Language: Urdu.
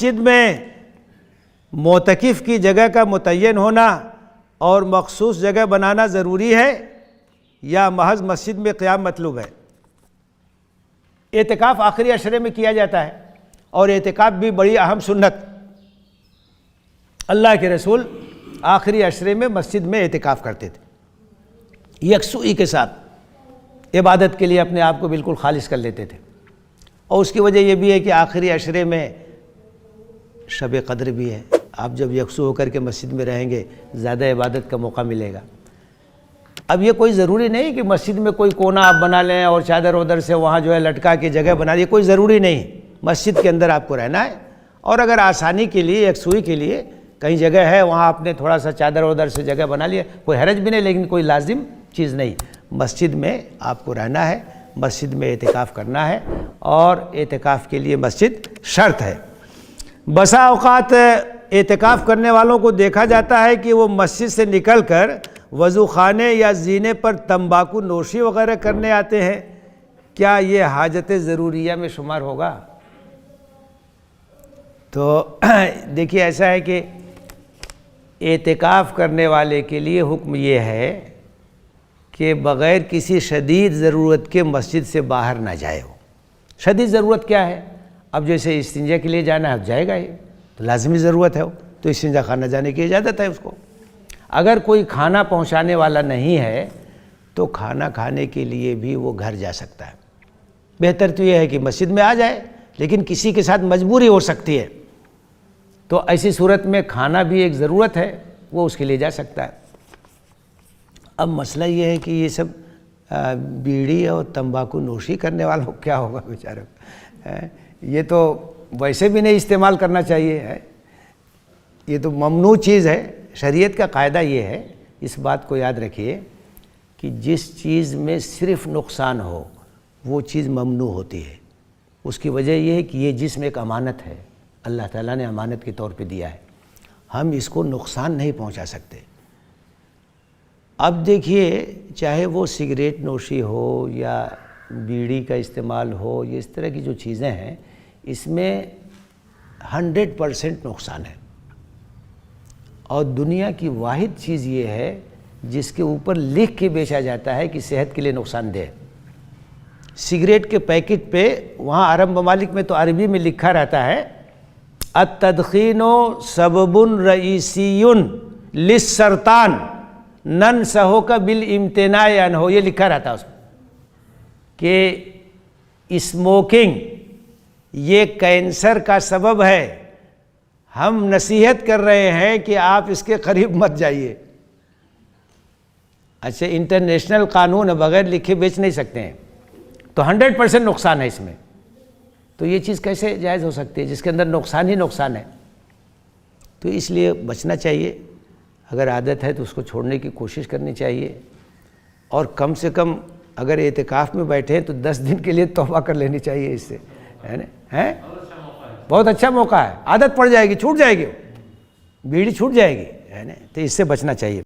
مسجد میں معتکف کی جگہ کا متعین ہونا اور مخصوص جگہ بنانا ضروری ہے یا محض مسجد میں قیام مطلوب ہے؟ اعتکاف آخری عشرے میں کیا جاتا ہے، اور اعتکاف بھی بڑی اہم سنت، اللہ کے رسول آخری عشرے میں مسجد میں اعتکاف کرتے تھے، یکسوئی کے ساتھ عبادت کے لیے اپنے آپ کو بالکل خالص کر لیتے تھے۔ اور اس کی وجہ یہ بھی ہے کہ آخری عشرے میں شب قدر بھی ہے، آپ جب یکسو ہو کر کے مسجد میں رہیں گے زیادہ عبادت کا موقع ملے گا۔ اب یہ کوئی ضروری نہیں کہ مسجد میں کوئی کونا آپ بنا لیں اور چادر ادھر سے وہاں جو ہے لٹکا کے جگہ بنا لیں، کوئی ضروری نہیں، مسجد کے اندر آپ کو رہنا ہے، اور اگر آسانی کے لیے یکسوئی کے لیے کہیں جگہ ہے وہاں آپ نے تھوڑا سا چادر ادھر سے جگہ بنا لیا، کوئی حرج بھی نہیں، لیکن کوئی لازم چیز نہیں، مسجد میں آپ کو رہنا ہے، مسجد میں اعتکاف کرنا ہے، اور اعتکاف کے لیے مسجد شرط ہے۔ بسا اوقات اعتکاف کرنے والوں کو دیکھا جاتا ہے کہ وہ مسجد سے نکل کر وضو خانے یا زینے پر تمباکو نوشی وغیرہ کرنے آتے ہیں، کیا یہ حاجت ضروریہ میں شمار ہوگا؟ تو دیکھیے ایسا ہے کہ اعتکاف کرنے والے کے لیے حکم یہ ہے کہ بغیر کسی شدید ضرورت کے مسجد سے باہر نہ جائے ہو۔ شدید ضرورت کیا ہے؟ اب جیسے استنجا کے لیے جانا ہے، اب جائے گا، یہ تو لازمی ضرورت ہے، تو استنجا خانہ جانے کی اجازت ہے اس کو۔ اگر کوئی کھانا پہنچانے والا نہیں ہے تو کھانا کھانے کے لیے بھی وہ گھر جا سکتا ہے۔ بہتر تو یہ ہے کہ مسجد میں آ جائے، لیکن کسی کے ساتھ مجبوری ہو سکتی ہے، تو ایسی صورت میں کھانا بھی ایک ضرورت ہے، وہ اس کے لیے جا سکتا ہے۔ اب مسئلہ یہ ہے کہ یہ سب بیڑی اور تمباکو نوشی کرنے والوں کو کیا ہوگا بیچاروں؟ یہ تو ویسے بھی نہیں استعمال کرنا چاہیے، یہ تو ممنوع چیز ہے۔ شریعت کا قاعدہ یہ ہے، اس بات کو یاد رکھیے کہ جس چیز میں صرف نقصان ہو وہ چیز ممنوع ہوتی ہے۔ اس کی وجہ یہ ہے کہ یہ جسم ایک امانت ہے، اللہ تعالیٰ نے امانت کے طور پہ دیا ہے، ہم اس کو نقصان نہیں پہنچا سکتے۔ اب دیکھیے، چاہے وہ سگریٹ نوشی ہو یا بیڑی کا استعمال ہو، یہ اس طرح کی جو چیزیں ہیں، اس میں 100% نقصان ہے، اور دنیا کی واحد چیز یہ ہے جس کے اوپر لکھ کے بیچا جاتا ہے کہ صحت کے لیے نقصان دہ۔ سگریٹ کے پیکٹ پہ وہاں عرب ممالک میں تو عربی میں لکھا رہتا ہے التدخین سبب رئیسی للسرطان ننصحک بالامتناع عنہ، یہ لکھا رہتا ہے اس میں کہ اسموکنگ یہ کینسر کا سبب ہے، ہم نصیحت کر رہے ہیں کہ آپ اس کے قریب مت جائیے۔ اچھا، انٹرنیشنل قانون ہے، بغیر لکھے بیچ نہیں سکتے ہیں، تو 100% نقصان ہے اس میں، تو یہ چیز کیسے جائز ہو سکتی ہے جس کے اندر نقصان ہی نقصان ہے؟ تو اس لیے بچنا چاہیے، اگر عادت ہے تو اس کو چھوڑنے کی کوشش کرنی چاہیے، اور کم سے کم اگر اعتکاف میں بیٹھے ہیں تو 10 دن کے لیے توبہ کر لینی چاہیے اس سے، ہے نا؟ بہت اچھا موقع ہے، عادت پڑ جائے گی، چھوٹ جائے گی، بیڑی چھوٹ جائے گی، ہے نا؟ تو اس سے بچنا چاہیے۔